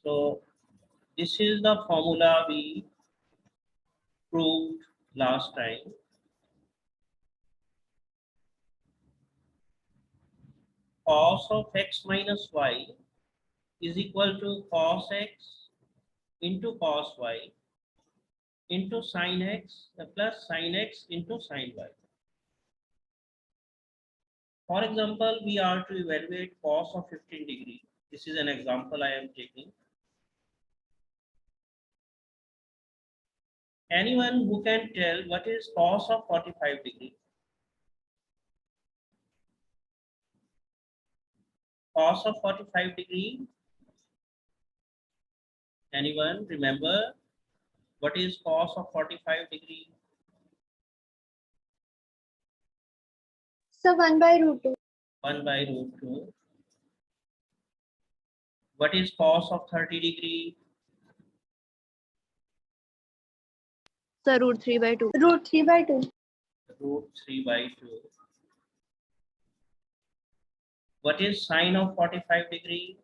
So this is the formula we proved last time. Cos of x minus y is equal to cos x into cos y into sin x plus sin x into sin y. For example, we are to evaluate cos of 15 degree. This is an example I am taking. Anyone who can tell what is cos of 45 degree? Cos of 45 degree. Anyone remember what is cos of 45 degree? So 1 by root 2. 1 by root 2. What is cos of 30 degree? So root 3 by 2. Root 3 by 2. Root 3 by 2. What is sine of 45 degree?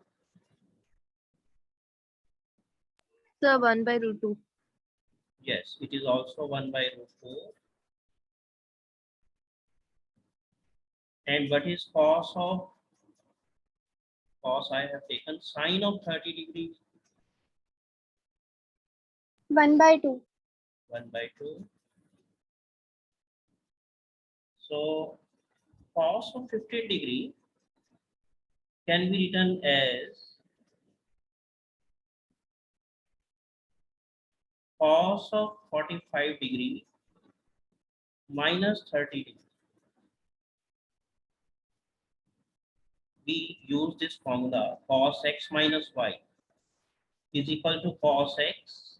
So 1 by root 2. Yes, it is also 1 by root 2. And what is cos of, cos I have taken sine of 30 degree? 1 by 2. 1 by 2. So cos of 15 degree can be written as cos of 45 degree minus 30 degree. We use this formula cos x minus y is equal to cos x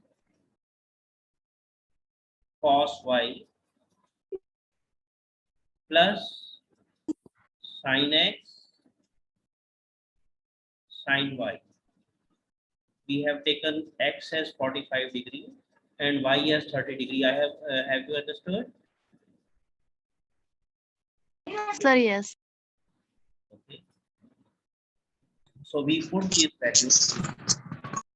cos y plus sin x sin y. We have taken x as 45 degree and y as 30 degree. Have you understood? Sir, yes. Okay. So we put these values.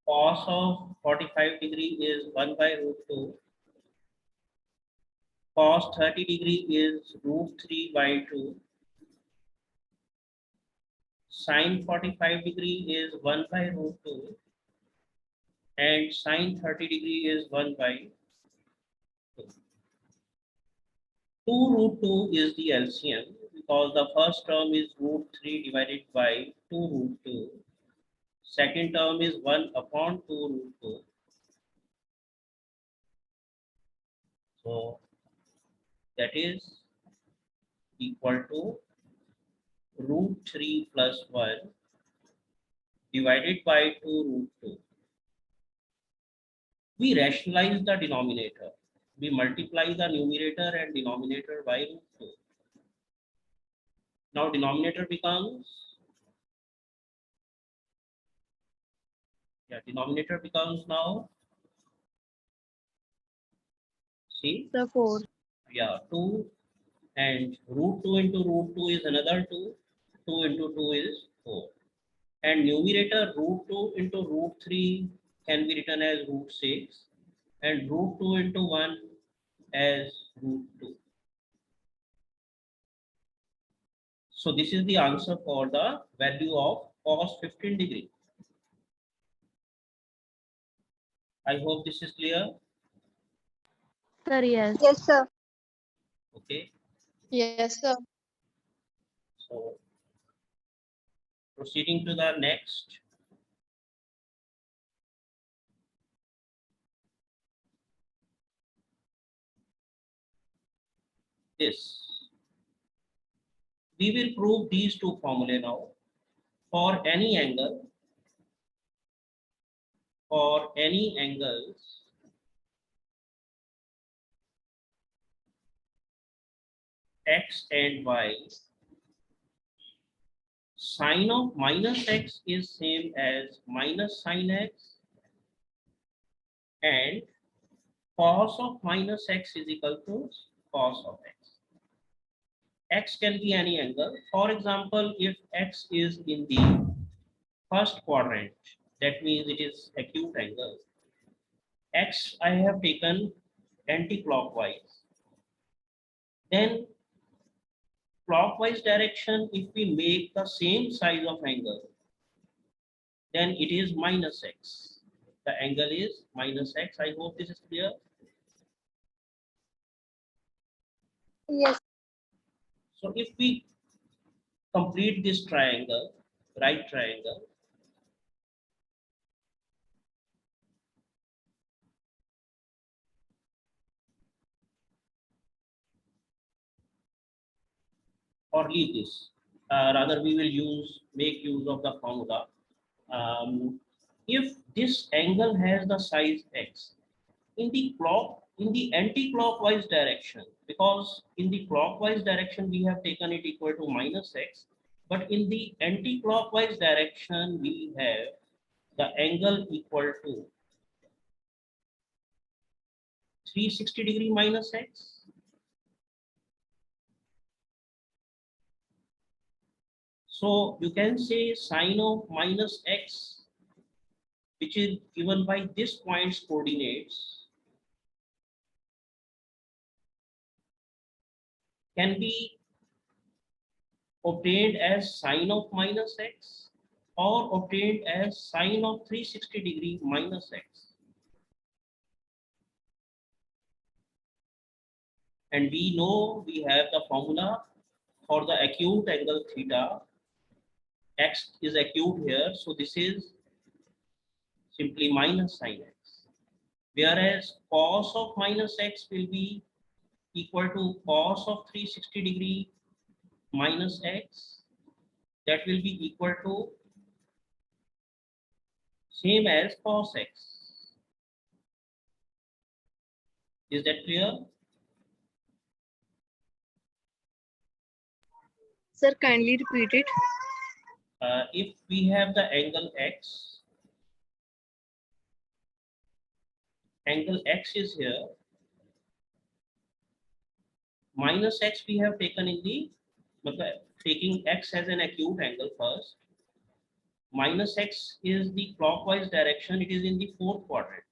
Cos of 45 degree is 1 by root 2. Cos 30 degree is root 3 by 2. Sin 45 degree is 1 by root 2. And sin 30 degree is 1 by 2. 2 root 2 is the LCM because the first term is root 3 divided by 2 root 2. Second term is 1 upon 2 root 2. So that is equal to root 3 plus 1 divided by 2 root 2. We rationalize the denominator. We multiply the numerator and denominator by root 2. Now denominator becomes, denominator becomes now, see? So 4. Yeah, 2 and root 2 into root 2 is another 2. 2 into 2 is 4. And numerator root 2 into root 3 can be written as root 6 and root 2 into 1 as root 2. So this is the answer for the value of cos 15 degree. I hope this is clear. Sir, yes. Yes, sir. Okay. Yes, sir. So proceeding to the next. This. We will prove these two formulae now. For any angle, x and y, sine of minus x is same as minus sine x and cos of minus x is equal to cos of x. X can be any angle. For example, if x is in the first quadrant, That means it is acute angle. X I have taken anti-clockwise. Then clockwise direction, if we make the same size of angle, then it is minus x. The angle is minus x. I hope this is clear. Yes. So if we complete this triangle, right triangle, or leave this. Rather, we will make use of the formula. If this angle has the size x, in the anti-clockwise direction, because in the clockwise direction we have taken it equal to minus x, but in the anti-clockwise direction we have the angle equal to 360 degree minus x. So you can say sine of minus x, which is given by this point's coordinates, can be obtained as sine of minus x or obtained as sine of 360 degree minus x. And we know we have the formula for the acute angle theta. X is acute here, so this is simply minus sine x. Whereas cos of minus x will be equal to cos of 360 degree minus x. That will be equal to same as cos x. Is that clear? Sir, kindly repeat it. If we have the angle x is here, minus x we have taken in the, taking x as an acute angle first, minus x is the clockwise direction, it is in the fourth quadrant.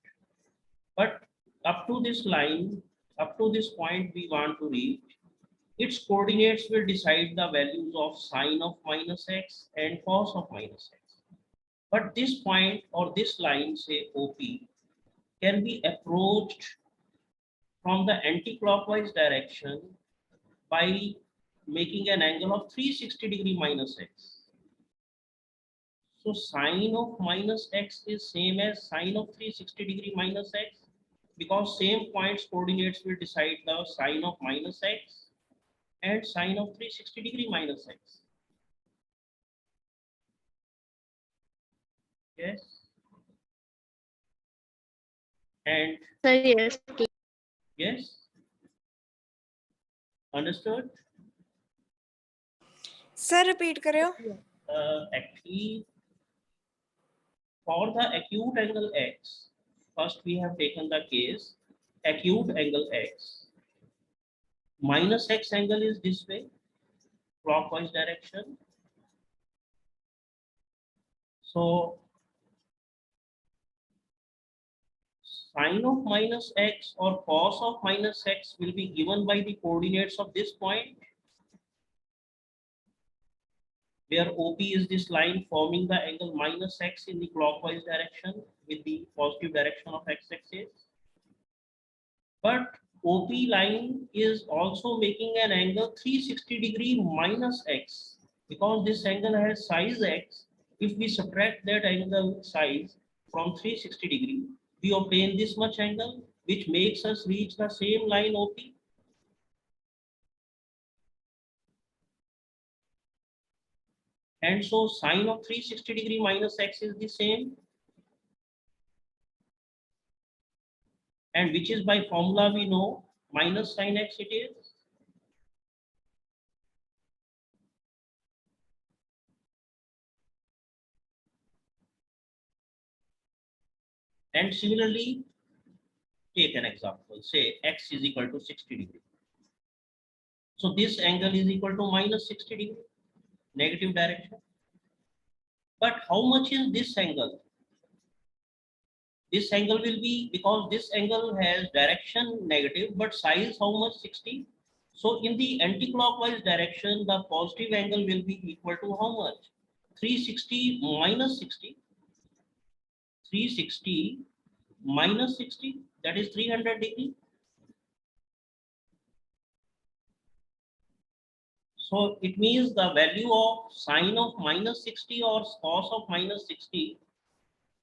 But up to this line, up to this point we want to reach, its coordinates will decide the values of sine of minus x and cos of minus x. But this point or this line, say OP, can be approached from the anti-clockwise direction by making an angle of 360 degree minus x. So sine of minus x is same as sine of 360 degree minus x, because same points coordinates will decide the sine of minus x and sine of 360 degree minus x. Yes. And Sir, yes. yes, understood? Sir repeat करियो. Actually, for the acute angle x, first we have taken the case acute angle x. Minus x angle is this way, clockwise direction. So sine of minus x or cos of minus x will be given by the coordinates of this point, where OP is this line forming the angle minus x in the clockwise direction with the positive direction of x-axis. But OP line is also making an angle 360 degree minus x, because this angle has size x. If we subtract that angle size from 360 degree, we obtain this much angle, which makes us reach the same line OP. And so sine of 360 degree minus x is the same, and which is by formula we know minus sine x it is. And similarly, take an example, say x is equal to 60 degree. So this angle is equal to minus 60 degree, negative direction. But how much is this angle? This angle will be, because this angle has direction negative, but size how much? 60. So in the anti-clockwise direction, the positive angle will be equal to how much? 360 minus 60. 360 minus 60, that is 300 degree. So it means the value of sine of minus 60 or cos of minus 60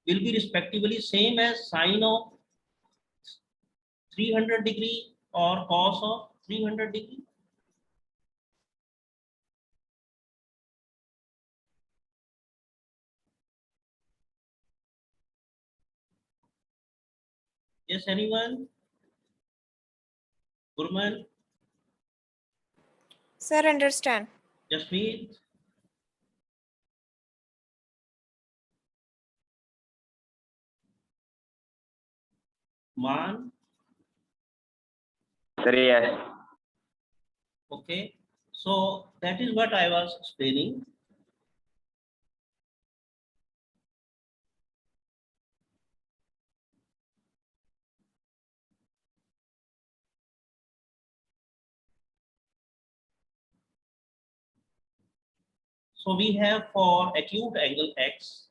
will be respectively same as sine of 300 degree or cos of 300 degree. Yes, anyone? Gurman, Sir, understand. Jasmeet, Man, Sir, yes. okay. So that is what I was explaining. So we have for acute angle x,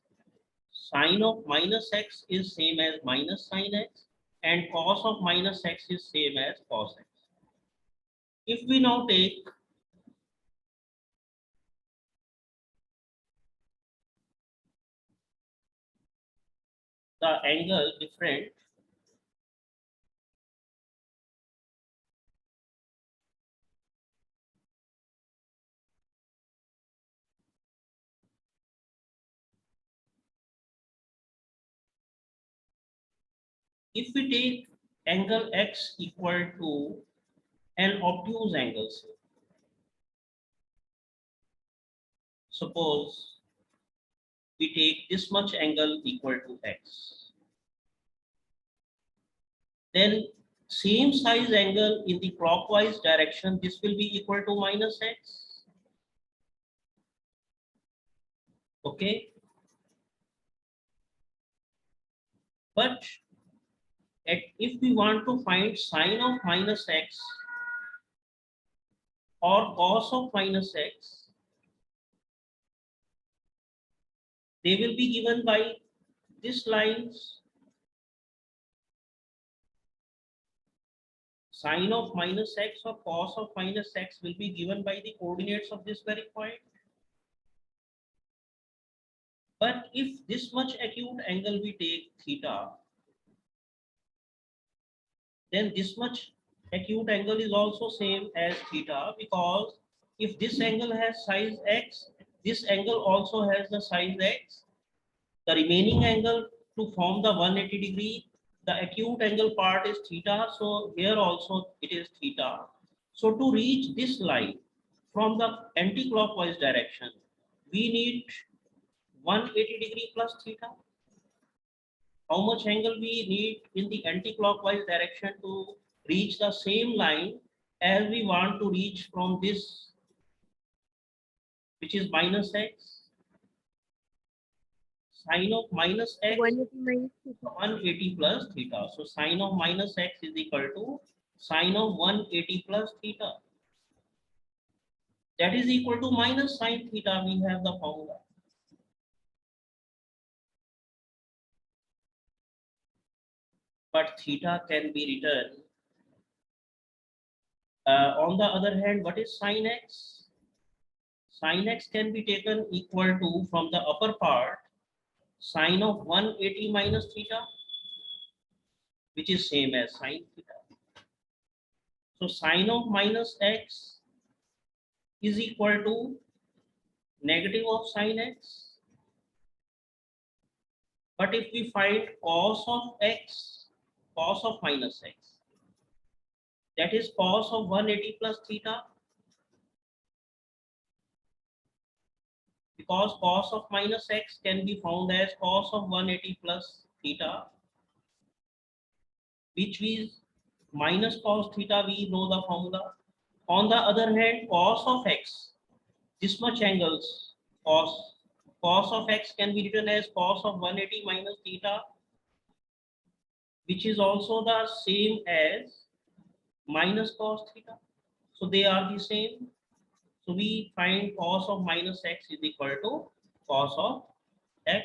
sine of minus x is same as minus sine x, and cos of minus x is same as cos x. If we now take the angle different, if we take angle x equal to an obtuse angle, suppose we take this much angle equal to x, then same size angle in the clockwise direction, this will be equal to minus x. Okay, but if we want to find sine of minus x or cos of minus x, they will be given by this lines. Sine of minus x or cos of minus x will be given by the coordinates of this very point. But if this much acute angle we take theta, then this much acute angle is also same as theta, because if this angle has size x, this angle also has the size x. The remaining angle to form the 180 degree, the acute angle part is theta, so here also it is theta. So to reach this line from the anti-clockwise direction, we need 180 degree plus theta. How much angle we need in the anti-clockwise direction to reach the same line as we want to reach from this, which is minus x? Sine of minus x, 180 minus theta. 180 plus theta. So sine of minus x is equal to sine of 180 plus theta. That is equal to minus sine theta. We have the formula. But theta can be written. On the other hand, what is sine x? Sine x can be taken equal to, from the upper part, sine of 180 minus theta, which is same as sine theta. So sine of minus x is equal to negative of sine x. But if we find cos of x, cos of minus x, that is cos of 180 plus theta, because cos of minus x can be found as cos of 180 plus theta, which is minus cos theta, we know the formula. On the other hand, cos of x, this much angles, cos of x can be written as cos of 180 minus theta, which is also the same as minus cos theta. So they are the same. So we find cos of minus x is equal to cos of x.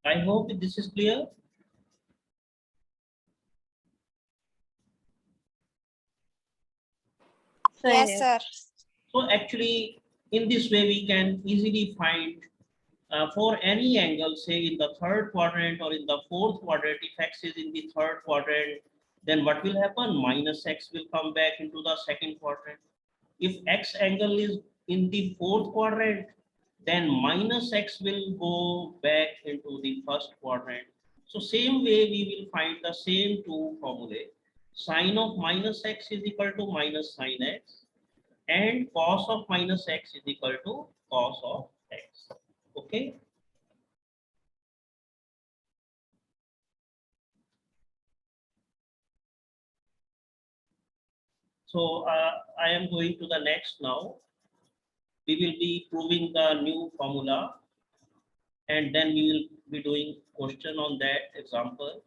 I hope this is clear. Yes, sir. So actually, in this way, we can easily find for any angle, say in the third quadrant or in the fourth quadrant, if x is in the third quadrant, then what will happen? Minus x will come back into the second quadrant. If x angle is in the fourth quadrant, then minus x will go back into the first quadrant. So same way we will find the same two formulae. Sine of minus x is equal to minus sine x, and cos of minus x is equal to cos of x. Okay. So I am going to the next now. We will be proving the new formula, and then we will be doing question on that example.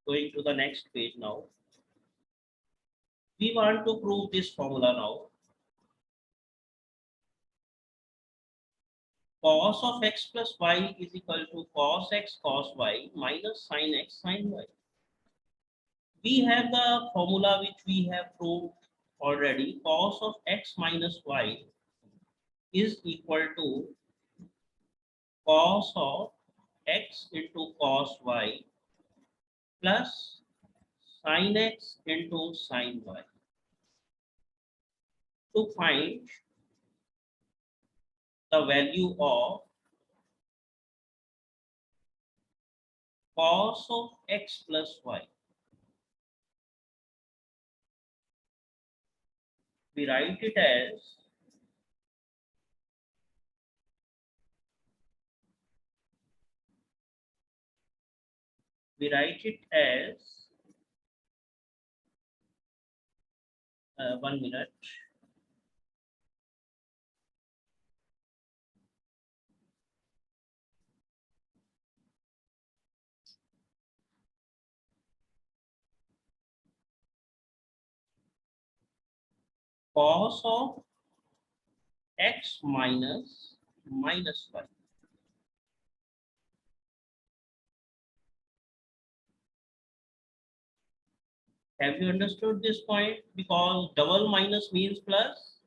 Going to the next page now. We want to prove this formula now. Cos of x plus y is equal to cos x cos y minus sin x sin y. We have the formula which we have proved already. Cos of x minus y is equal to cos of x into cos y plus sin x into sin y. To find the value of cos of x plus y, we write it as we write it as 1 minute. Cos of x minus minus y. Have you understood this point? Because double minus means plus.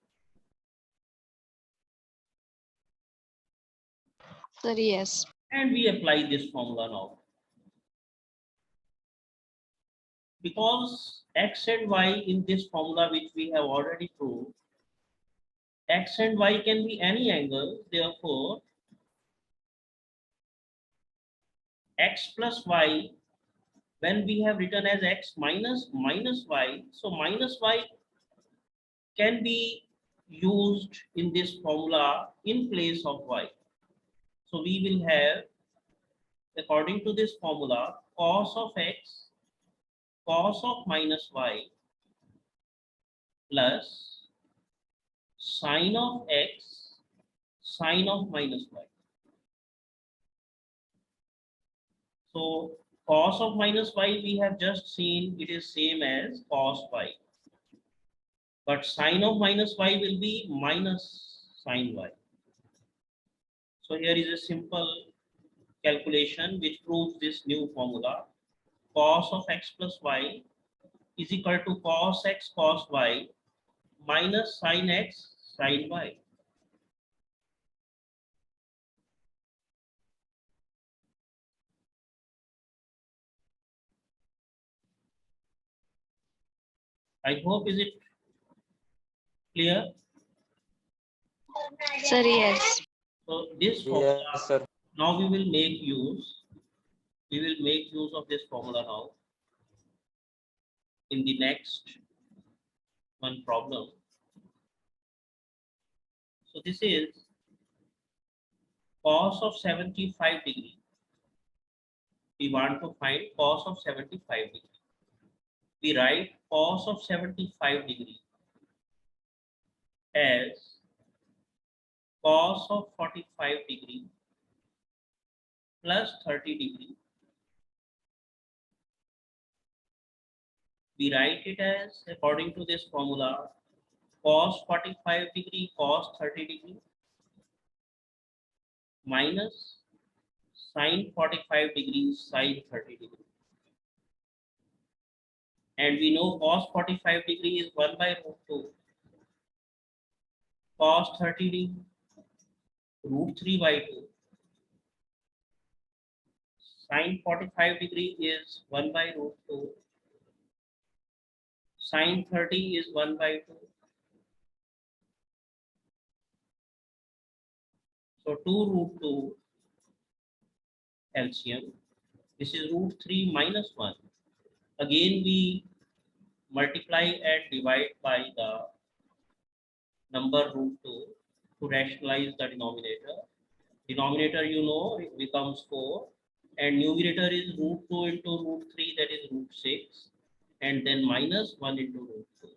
Sir, yes. And we apply this formula now. Because x and y in this formula which we have already proved, x and y can be any angle, therefore x plus y, when we have written as x minus minus y, so minus y can be used in this formula in place of y. So we will have, according to this formula, cos of x cos of minus y plus sine of x sine of minus y. So cos of minus y we have just seen, it is same as cos y. But sine of minus y will be minus sine y. So here is a simple calculation which proves this new formula. Cos of x plus y is equal to cos x cos y minus sine x sine y. I hope is it clear? Sir, yes. So this Yes, formula, sir. now we will make use. We will make use of this formula now in the next one problem. So this is cos of 75 degree. We want to find cos of 75 degree. We write cos of 75 degree as cos of 45 degree plus 30 degree. We write it as, according to this formula, cos 45 degree cos 30 degree minus sin 45 degrees sin 30 degree. And we know cos 45 degree is 1 by root 2. Cos 30 degree root 3 by 2. Sin 45 degree is 1 by root 2. Sin 30 is 1 by 2. So 2 root 2 LCM. This is root 3 minus 1. Again we multiply and divide by the number root 2 to rationalize the denominator. Denominator, you know, it becomes 4, and numerator is root 2 into root 3, that is root 6, and then minus 1 into root 2.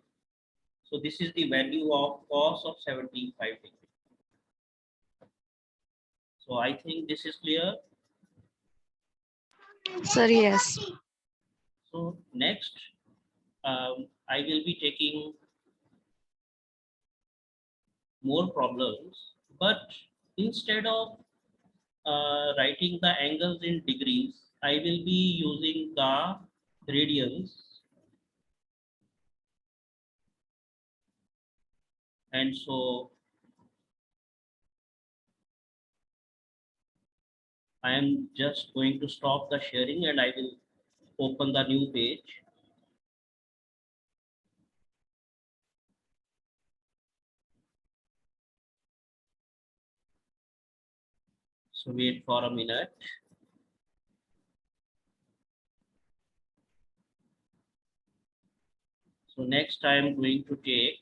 So this is the value of cos of 75 degree. So I think this is clear. Sir, yes. So next, I will be taking more problems, but instead of writing the angles in degrees, I will be using the radians. And so I am just going to stop the sharing and I will open the new page. So wait for a minute. So next I am going to take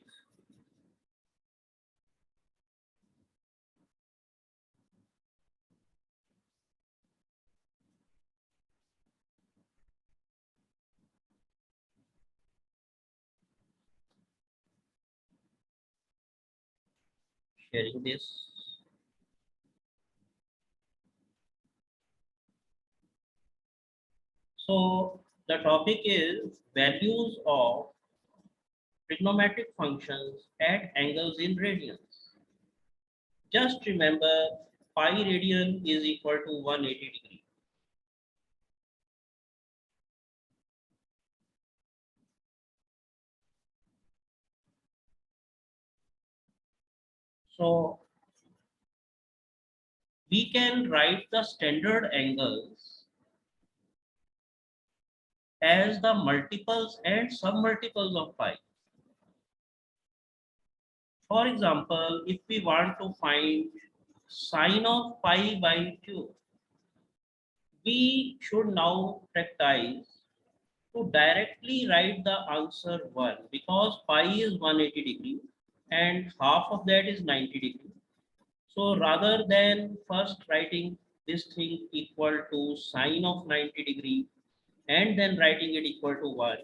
sharing this. So the topic is values of trigonometric functions at angles in radians. Just remember pi radian is equal to 180 degree. So we can write the standard angles as the multiples and submultiples of pi. For example, if we want to find sine of pi by 2, we should now practice to directly write the answer 1 because pi is 180 degree and half of that is 90 degree. So rather than first writing this thing equal to sine of 90 degree and then writing it equal to 1,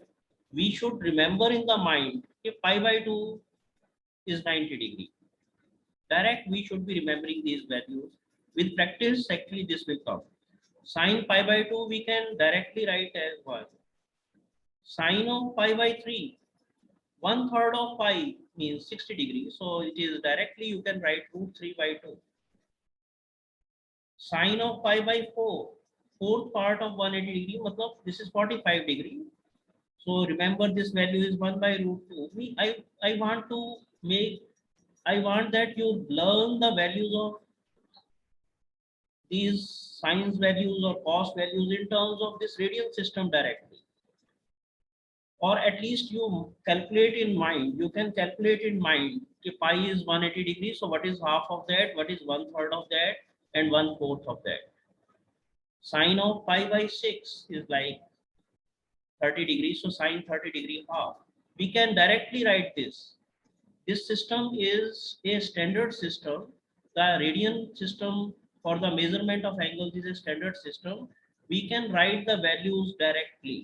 we should remember in the mind if pi by 2 is 90 degree. Direct, we should be remembering these values. With practice, actually this will come. Sine pi by 2 we can directly write as 1. Sine of pi by 3, 1/3 of pi means 60 degrees. So it is directly you can write root 3 by 2. Sine of pi by 4, fourth part of 180 degree, matlab this is 45 degree. So remember this value is 1 by root 2. I want to make, I want that you learn the values of these sines values or cos values in terms of this radian system directly. Or at least you calculate in mind, you can calculate in mind if pi is 180 degrees, so what is half of that, what is 1/3 of that, and 1/4 of that. Sine of pi by 6 is like 30 degrees, so sine 30 degree half. We can directly write this. This system is a standard system. The radian system for the measurement of angles is a standard system. We can write the values directly.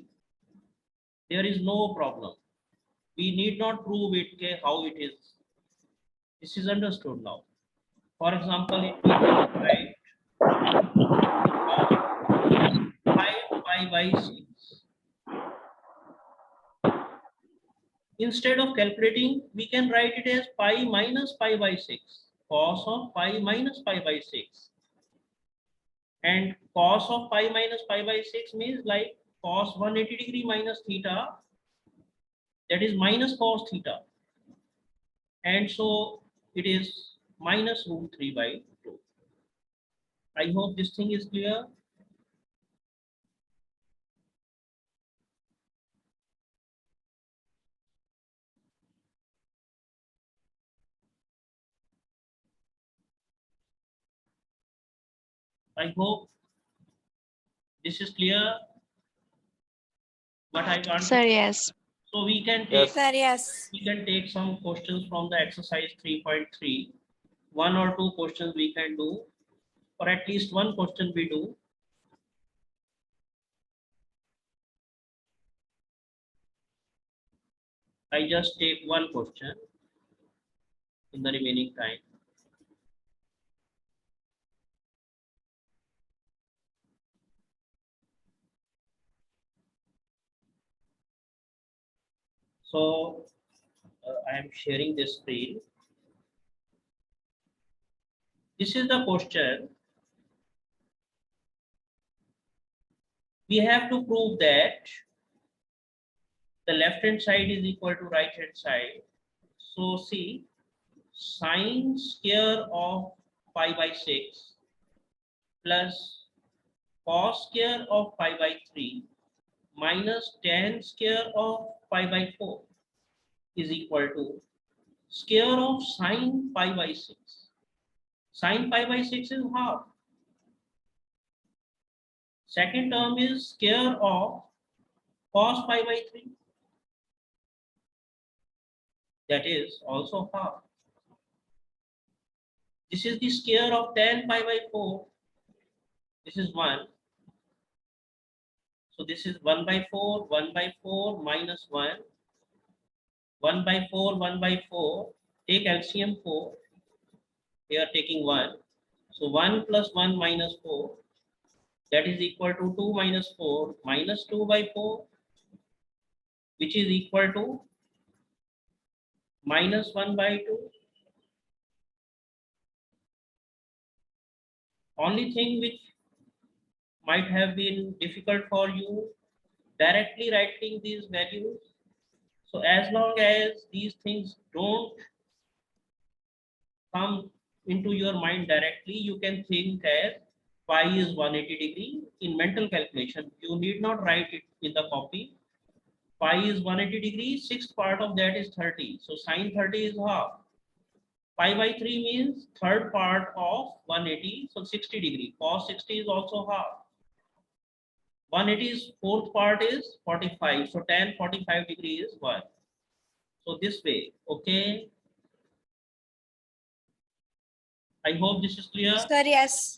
There is no problem. We need not prove it, okay, how it is. This is understood now. For example, if we write 5 pi by 6, instead of calculating, we can write it as pi minus pi by 6, cos of pi minus pi by 6. And cos of pi minus pi by 6 means like cos 180 degree minus theta, that is minus cos theta. And so it is minus root 3 by 2. I hope this thing is clear. I hope this is clear. But I can't. Sir, yes. So we can take. Yes. Sir, yes. We can take some questions from the exercise 3.3. One or two questions we can do, or at least one question we do. I just take one question in the remaining time. So I am sharing this screen. This is the question. We have to prove that the left hand side is equal to right hand side. So see, sine square of pi by 6 plus cos square of pi by 3 minus tan square of pi by 4 is equal to square of sine pi by 6. Sine pi by 6 is half. Second term is square of cos pi by 3. That is also half. This is the square of tan pi by 4. This is 1. So this is 1 by 4, 1 by 4 minus 1. 1 by 4, 1 by 4. Take LCM 4. We are taking 1. So 1 plus 1 minus 4. That is equal to 2 minus 4 minus 2 by 4, which is equal to minus 1 by 2. Only thing which might have been difficult for you, directly writing these values. So as long as these things don't come into your mind directly, you can think as pi is 180 degree in mental calculation. You need not write it in the copy. Pi is 180 degree, sixth part of that is 30. So sine 30 is half. Pi by 3 means third part of 180, so 60 degree. Cos 60 is also half. 180's fourth part is 45, so tan 45 degree is 1. So this way, okay. I hope this is clear. Sir, yes.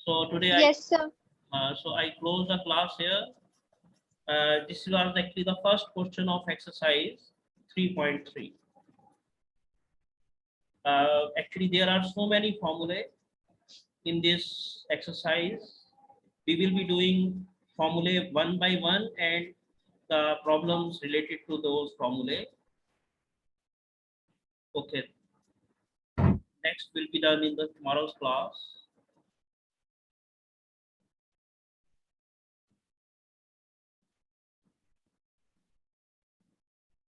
So today Yes, sir. so I close the class here. This was actually the first question of exercise 3.3. Actually, there are so many formulae in this exercise. We will be doing formulae one by one and the problems related to those formulae. Okay. Next will be done in the tomorrow's class.